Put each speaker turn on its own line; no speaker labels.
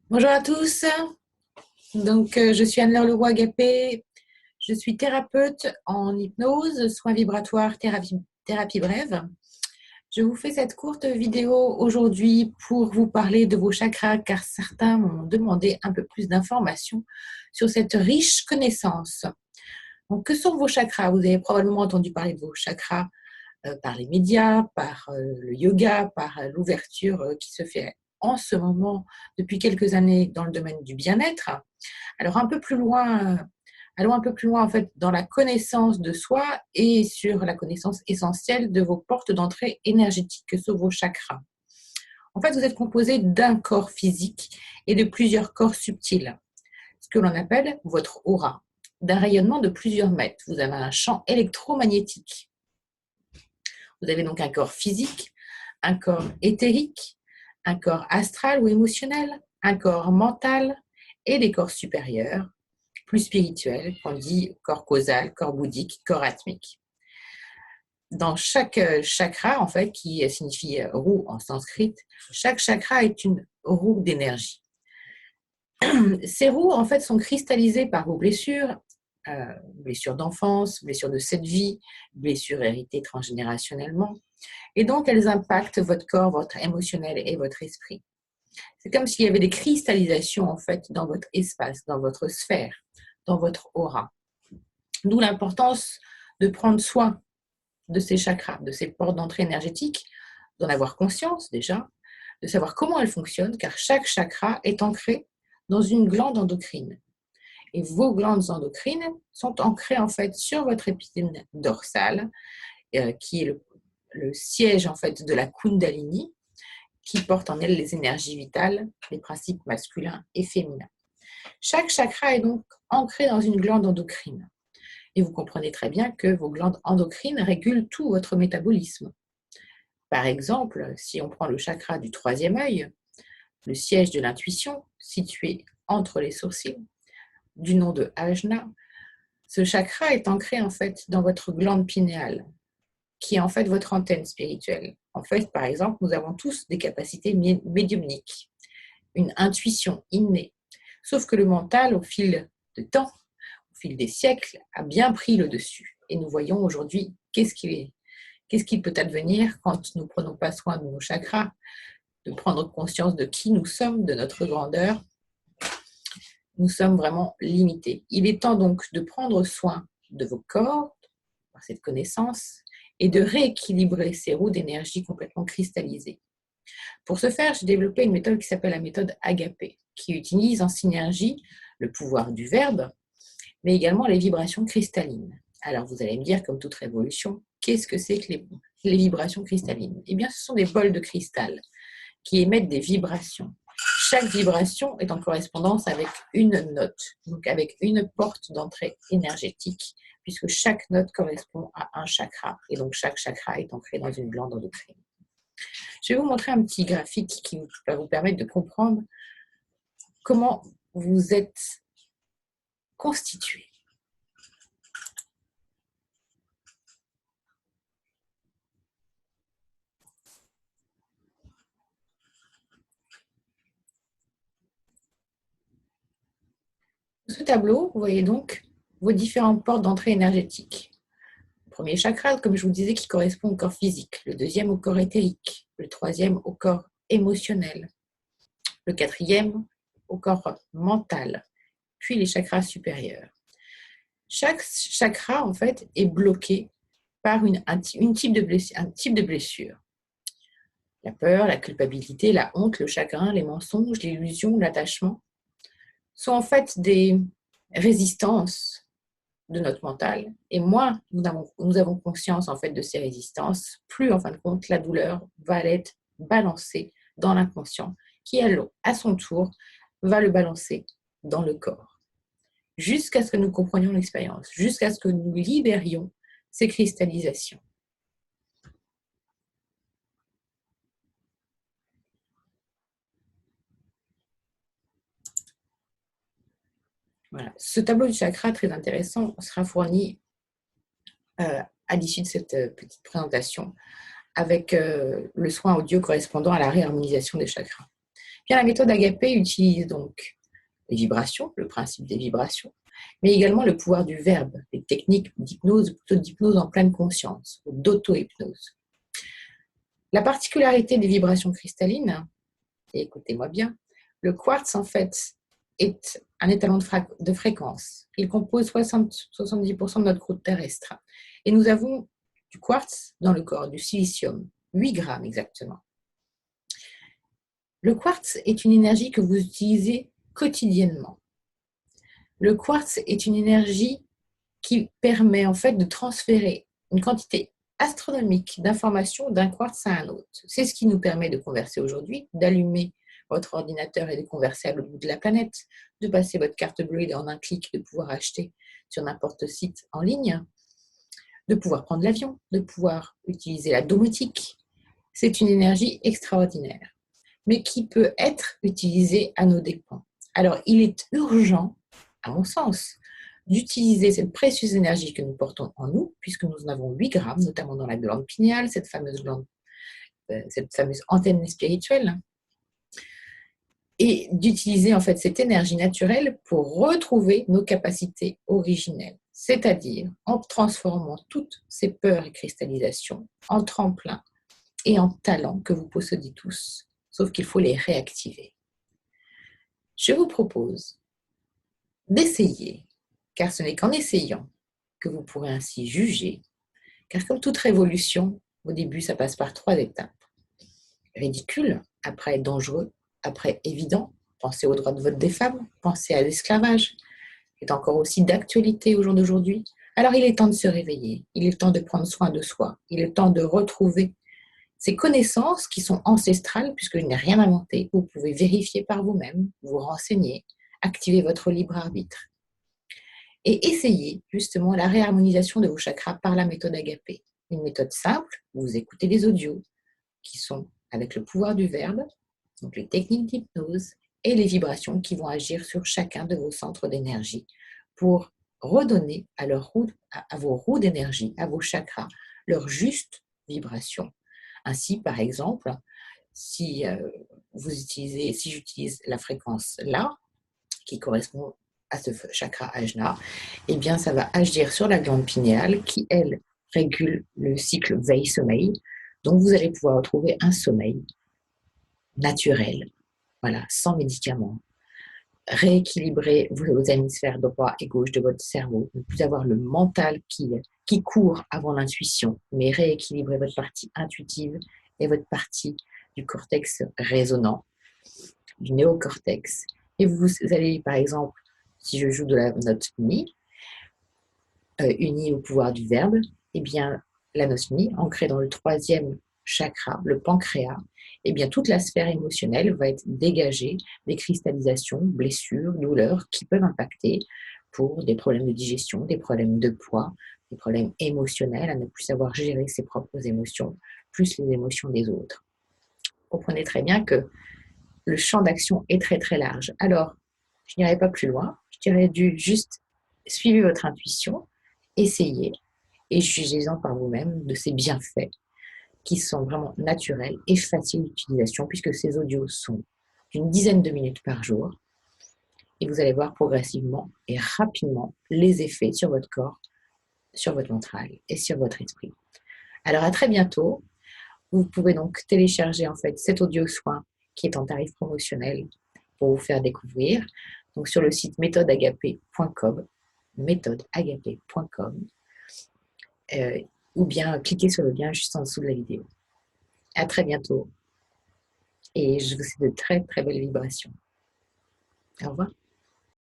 Bonjour à tous. Je suis Anne-Laure Leroy-Gapé. Je suis thérapeute en hypnose, soins vibratoires, thérapie brève. Je vous fais cette courte vidéo aujourd'hui pour vous parler de vos chakras car certains m'ont demandé un peu plus d'informations sur cette riche connaissance. Donc, que sont vos chakras? Vous avez probablement entendu parler de vos chakras par les médias, par le yoga, par l'ouverture qui se fait en ce moment depuis quelques années dans le domaine du bien-être. Alors allons un peu plus loin en fait dans la connaissance de soi et sur la connaissance essentielle de vos portes d'entrée énergétiques que sont vos chakras. En fait, vous êtes composé d'un corps physique et de plusieurs corps subtils, ce que l'on appelle votre aura, d'un rayonnement de plusieurs mètres. Vous avez un champ électromagnétique. Vous avez donc un corps physique, un corps éthérique, un corps astral ou émotionnel, un corps mental et des corps supérieurs, plus spirituels, qu'on dit corps causal, corps bouddhique, corps atmique. Dans chaque chakra, en fait, qui signifie roue en sanskrit, chaque chakra est une roue d'énergie. Ces roues, en fait, sont cristallisées par vos blessures, blessures d'enfance, blessures de cette vie, blessures héritées transgénérationnellement. Et donc, elles impactent votre corps, votre émotionnel et votre esprit. C'est comme s'il y avait des cristallisations, en fait, dans votre espace, dans votre sphère, dans votre aura. D'où l'importance de prendre soin de ces chakras, de ces portes d'entrée énergétiques, d'en avoir conscience déjà, de savoir comment elles fonctionnent, car chaque chakra est ancré dans une glande endocrine. Et vos glandes endocrines sont ancrées en fait sur votre épine dorsale, qui est le siège en fait de la Kundalini, qui porte en elle les énergies vitales, les principes masculins et féminins. Chaque chakra est donc ancré dans une glande endocrine. Et vous comprenez très bien que vos glandes endocrines régulent tout votre métabolisme. Par exemple, si on prend le chakra du troisième œil, le siège de l'intuition, situé entre les sourcils, du nom de Ajna, ce chakra est ancré en fait dans votre glande pinéale, qui est en fait votre antenne spirituelle. En fait, par exemple, nous avons tous des capacités médiumniques, une intuition innée. Sauf que le mental, au fil de temps, au fil des siècles, a bien pris le dessus. Et nous voyons aujourd'hui qu'est-ce qu'il peut advenir quand nous ne prenons pas soin de nos chakras, de prendre conscience de qui nous sommes, de notre grandeur. Nous sommes vraiment limités. Il est temps donc de prendre soin de vos corps, par cette connaissance, et de rééquilibrer ces roues d'énergie complètement cristallisées. Pour ce faire, j'ai développé une méthode qui s'appelle la méthode Agapé, qui utilise en synergie le pouvoir du verbe, mais également les vibrations cristallines. Alors vous allez me dire, comme toute révolution, qu'est-ce que c'est que les vibrations cristallines? Eh bien, ce sont des bols de cristal qui émettent des vibrations. Chaque vibration est en correspondance avec une note, donc avec une porte d'entrée énergétique, puisque chaque note correspond à un chakra, et donc chaque chakra est ancré dans une glande endocrine. Je vais vous montrer un petit graphique qui va vous permettre de comprendre comment vous êtes constitué. Sur ce tableau, vous voyez donc vos différentes portes d'entrée énergétique. Le premier chakra, comme je vous disais, qui correspond au corps physique, le deuxième au corps éthérique, le troisième au corps émotionnel, le quatrième au corps mental, puis les chakras supérieurs. Chaque chakra, en fait, est bloqué par un type de blessure. La peur, la culpabilité, la honte, le chagrin, les mensonges, l'illusion, l'attachement sont en fait des résistances de notre mental. Et moins nous avons conscience en fait de ces résistances, plus en fin de compte la douleur va être balancée dans l'inconscient, qui à son tour va le balancer dans le corps, jusqu'à ce que nous comprenions l'expérience, jusqu'à ce que nous libérions ces cristallisations. Voilà. Ce tableau du chakra très intéressant sera fourni à l'issue de cette petite présentation avec le soin audio correspondant à la réharmonisation des chakras. Bien, la méthode Agapé utilise donc les vibrations, le principe des vibrations, mais également le pouvoir du verbe, les techniques d'hypnose, plutôt d'hypnose en pleine conscience, ou d'auto-hypnose. La particularité des vibrations cristallines, et écoutez-moi bien, le quartz en fait est un étalon de fréquence. Il compose 70% de notre croûte terrestre. Et nous avons du quartz dans le corps, du silicium, 8 grammes exactement. Le quartz est une énergie que vous utilisez quotidiennement. Le quartz est une énergie qui permet en fait de transférer une quantité astronomique d'informations d'un quartz à un autre. C'est ce qui nous permet de converser aujourd'hui, d'allumer votre ordinateur et de converser à l'autre bout de la planète, de passer votre carte bleue et en un clic de pouvoir acheter sur n'importe quel site en ligne, de pouvoir prendre l'avion, de pouvoir utiliser la domotique. C'est une énergie extraordinaire, mais qui peut être utilisée à nos dépens. Alors, il est urgent, à mon sens, d'utiliser cette précieuse énergie que nous portons en nous, puisque nous en avons 8 grammes, notamment dans la glande pinéale, cette fameuse antenne spirituelle, et d'utiliser en fait cette énergie naturelle pour retrouver nos capacités originelles, c'est-à-dire en transformant toutes ces peurs et cristallisations en tremplins et en talents que vous possédez tous, sauf qu'il faut les réactiver. Je vous propose d'essayer, car ce n'est qu'en essayant que vous pourrez ainsi juger, car comme toute révolution, au début, ça passe par 3 étapes. Ridicule, après dangereux, après évident. Pensez aux droits de vote des femmes, pensez à l'esclavage, qui est encore aussi d'actualité au jour d'aujourd'hui. Alors il est temps de se réveiller, il est temps de prendre soin de soi, il est temps de retrouver ces connaissances qui sont ancestrales, puisque je n'ai rien inventé. Vous pouvez vérifier par vous-même, vous renseigner, activer votre libre arbitre. Et essayer justement la réharmonisation de vos chakras par la méthode Agapé. Une méthode simple, vous écoutez des audios qui sont avec le pouvoir du verbe, donc les techniques d'hypnose et les vibrations qui vont agir sur chacun de vos centres d'énergie pour redonner à vos roues d'énergie, à vos chakras, leur juste vibration. Ainsi, par exemple, si j'utilise la fréquence là, qui correspond à ce chakra ajna, eh bien, ça va agir sur la glande pinéale qui, elle, régule le cycle veille-sommeil. Donc, vous allez pouvoir retrouver un sommeil naturel, voilà, sans médicaments. Rééquilibrer vos hémisphères droit et gauche de votre cerveau, ne plus avoir le mental qui court avant l'intuition, mais rééquilibrer votre partie intuitive et votre partie du cortex résonant, du néocortex. Et vous allez, par exemple, si je joue de la note mi, unie au pouvoir du verbe, eh bien, la note mi, ancrée dans le 3e chakra, le pancréas, eh bien, toute la sphère émotionnelle va être dégagée des cristallisations, blessures, douleurs qui peuvent impacter pour des problèmes de digestion, des problèmes de poids, des problèmes émotionnels, à ne plus savoir gérer ses propres émotions, plus les émotions des autres. Comprenez très bien que le champ d'action est très très large. Alors, je n'irai pas plus loin, je dirais juste suivez votre intuition, essayez et jugez-en par vous-même de ces bienfaits qui sont vraiment naturels et faciles d'utilisation puisque ces audios sont d'une dizaine de minutes par jour et vous allez voir progressivement et rapidement les effets sur votre corps, sur votre mental et sur votre esprit. Alors à très bientôt. Vous pouvez donc télécharger en fait cet audio soin qui est en tarif promotionnel pour vous faire découvrir. Donc sur le site méthodeagapé.com, méthodeagapé.com, ou bien cliquez sur le lien juste en dessous de la vidéo. À très bientôt et je vous souhaite de très très belles vibrations. Au revoir.